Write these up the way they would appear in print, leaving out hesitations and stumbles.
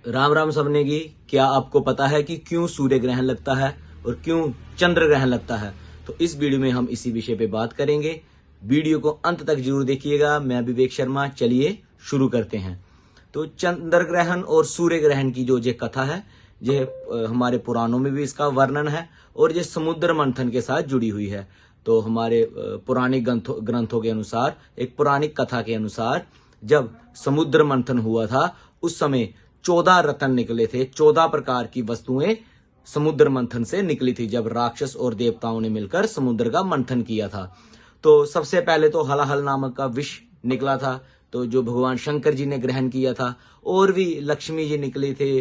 राम राम सबने की। क्या आपको पता है कि क्यों सूर्य ग्रहण लगता है और क्यों चंद्र ग्रहण लगता है? तो इस वीडियो में हम इसी विषय पे बात करेंगे। वीडियो को अंत तक जरूर देखिएगा। मैं विवेक शर्मा, चलिए शुरू करते हैं। तो चंद्र ग्रहण और सूर्य ग्रहण की जो कथा है, यह हमारे पुराणों में भी इसका वर्णन है और ये समुद्र मंथन के साथ जुड़ी हुई है। तो हमारे पुरानिक ग्रंथों के अनुसार, एक पौराणिक कथा के अनुसार, जब समुद्र मंथन हुआ था उस समय 14 रत्न निकले थे। 14 प्रकार की वस्तुएं समुद्र मंथन से निकली थी जब राक्षस और देवताओं ने मिलकर समुद्र का मंथन किया था। तो सबसे पहले तो हलाहल नामक का विष निकला था, तो जो भगवान शंकर जी ने ग्रहण किया था। और भी लक्ष्मी जी निकले थे,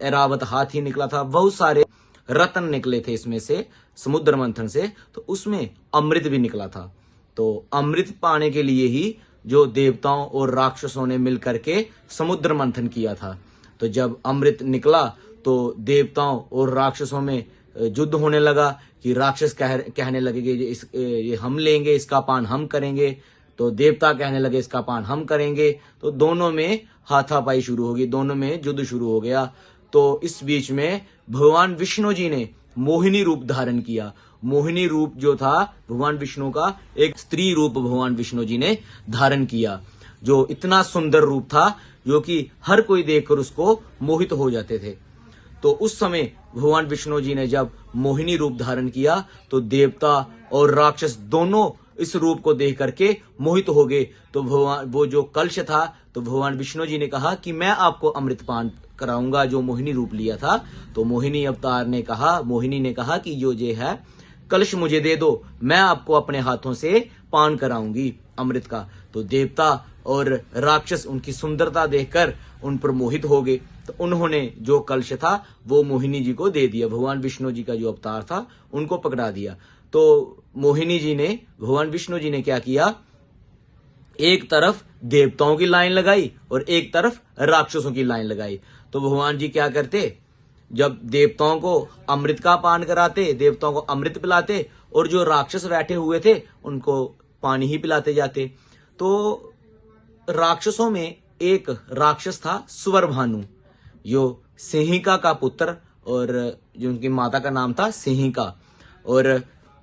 ऐरावत हाथी निकला था, बहुत सारे रत्न निकले थे इसमें से समुद्र मंथन से। तो उसमें अमृत भी निकला था। तो अमृत पाने के लिए ही जो देवताओं और राक्षसों ने मिलकर के समुद्र मंथन किया था। तो जब अमृत निकला तो देवताओं और राक्षसों में युद्ध होने लगा कि राक्षस कहने लगे कि ये हम लेंगे, इसका पान हम करेंगे। तो देवता कहने लगे इसका पान हम करेंगे। तो दोनों में हाथापाई शुरू होगी, दोनों में युद्ध शुरू हो गया। तो इस बीच में भगवान विष्णु जी ने मोहिनी रूप धारण किया। मोहिनी रूप जो था भगवान विष्णु का, एक स्त्री रूप भगवान विष्णु जी ने धारण किया, जो इतना सुंदर रूप था जो कि हर कोई देखकर उसको मोहित हो जाते थे। तो उस समय भगवान विष्णु जी ने जब मोहिनी रूप धारण किया तो देवता और राक्षस दोनों इस रूप को देख करके मोहित हो गए। तो भगवान, वो जो कलश था, तो भगवान विष्णु जी ने कहा कि मैं आपको अमृत पान कराऊंगा, जो मोहिनी रूप लिया था। तो मोहिनी अवतार ने कहा, मोहिनी ने कहा कि जो ये है कलश मुझे दे दो, मैं आपको अपने हाथों से पान कराऊंगी अमृत का। तो देवता और राक्षस उनकी सुंदरता देखकर उन पर मोहित हो गए। तो उन्होंने जो कलश था वो मोहिनी जी को दे दिया। भगवान विष्णु जी का जो अवतार था उनको पकड़ा दिया। तो मोहिनी जी ने, भगवान विष्णु जी ने क्या किया, एक तरफ देवताओं की लाइन लगाई और एक तरफ राक्षसों की लाइन लगाई। तो भगवान जी क्या करते, जब देवताओं को अमृत का पान कराते, देवताओं को अमृत पिलाते, और जो राक्षस बैठे हुए थे उनको पानी ही पिलाते जाते। तो राक्षसों में एक राक्षस था सुवरभानु, जो सिंहिका का पुत्र, और जो उनकी माता का नाम था सिंहिका और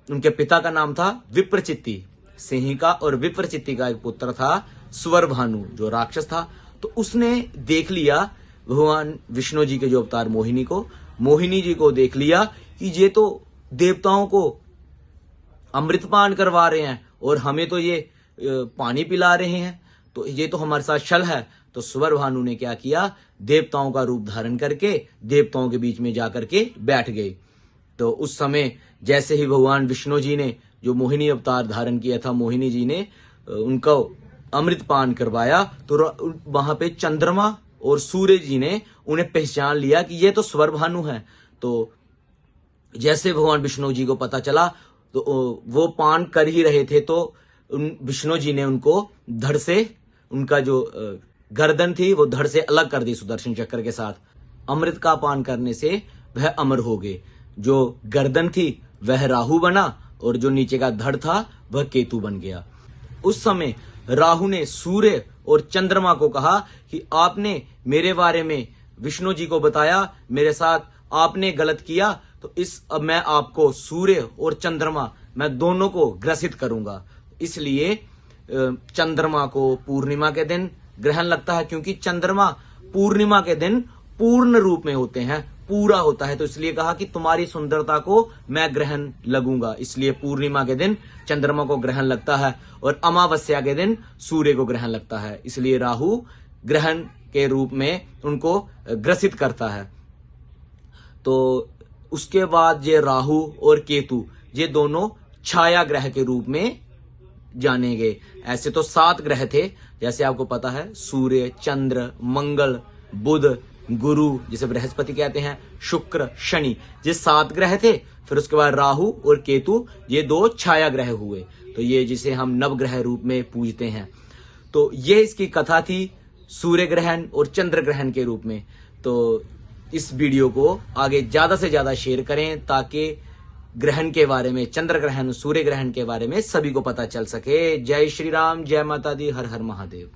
उनके पिता का नाम था विप्रचित्ति। सिंहिका और विप्रचित्ति का एक पुत्र था सुवरभानु, जो राक्षस था। तो उसने देख लिया भगवान विष्णु जी के जो अवतार मोहिनी को, मोहिनी जी को देख लिया कि ये तो देवताओं को अमृतपान करवा रहे हैं और हमें तो ये पानी पिला रहे हैं, तो ये तो हमारे साथ छल है। तो सुवरभानु ने क्या किया, देवताओं का रूप धारण करके देवताओं के बीच में जाकर के बैठ गए। तो उस समय जैसे ही भगवान विष्णु जी ने जो मोहिनी अवतार धारण किया था, मोहिनी जी ने उनको अमृत पान करवाया, तो वहां पे चंद्रमा और सूर्य जी ने उन्हें पहचान लिया कि ये तो सुवरभानु है। तो जैसे भगवान विष्णु जी को पता चला तो वो पान कर ही रहे थे, तो विष्णु जी ने उनको धड़ से, उनका जो गर्दन थी वो धड़ से अलग कर दी सुदर्शन चक्र के साथ। अमृत का पान करने से वह अमर हो गए। जो गर्दन थी वह राहु बना और जो नीचे का धड़ था वह केतु बन गया। उस समय राहु ने सूर्य और चंद्रमा को कहा कि आपने मेरे बारे में विष्णु जी को बताया, मेरे साथ आपने गलत किया, तो अब मैं आपको सूर्य और चंद्रमा, मैं दोनों को ग्रसित करूंगा। इसलिए चंद्रमा को पूर्णिमा के दिन ग्रहण लगता है, क्योंकि चंद्रमा पूर्णिमा के दिन पूर्ण रूप में होते हैं, पूरा होता है। तो इसलिए कहा कि तुम्हारी सुंदरता को मैं ग्रहण लगूंगा, इसलिए पूर्णिमा के दिन चंद्रमा को ग्रहण लगता है और अमावस्या के दिन सूर्य को ग्रहण लगता है। इसलिए राहु ग्रहण के रूप में उनको ग्रसित करता है। तो उसके बाद ये राहु और केतु, ये दोनों छाया ग्रह के रूप में जाने गए। ऐसे तो 7 ग्रह थे, जैसे आपको पता है, सूर्य, चंद्र, मंगल, बुध, गुरु जिसे बृहस्पति कहते हैं, शुक्र, शनि, ये 7 ग्रह थे। फिर उसके बाद राहु और केतु, ये 2 छाया ग्रह हुए। तो ये जिसे हम नवग्रह रूप में पूजते हैं। तो ये इसकी कथा थी सूर्य ग्रहण और चंद्र ग्रहण के रूप में। तो इस वीडियो को आगे ज्यादा से ज्यादा शेयर करें ताकि ग्रहण के बारे में, चंद्र ग्रहण, सूर्य ग्रहण के बारे में सभी को पता चल सके। जय श्री राम, जय माता दी, हर हर महादेव।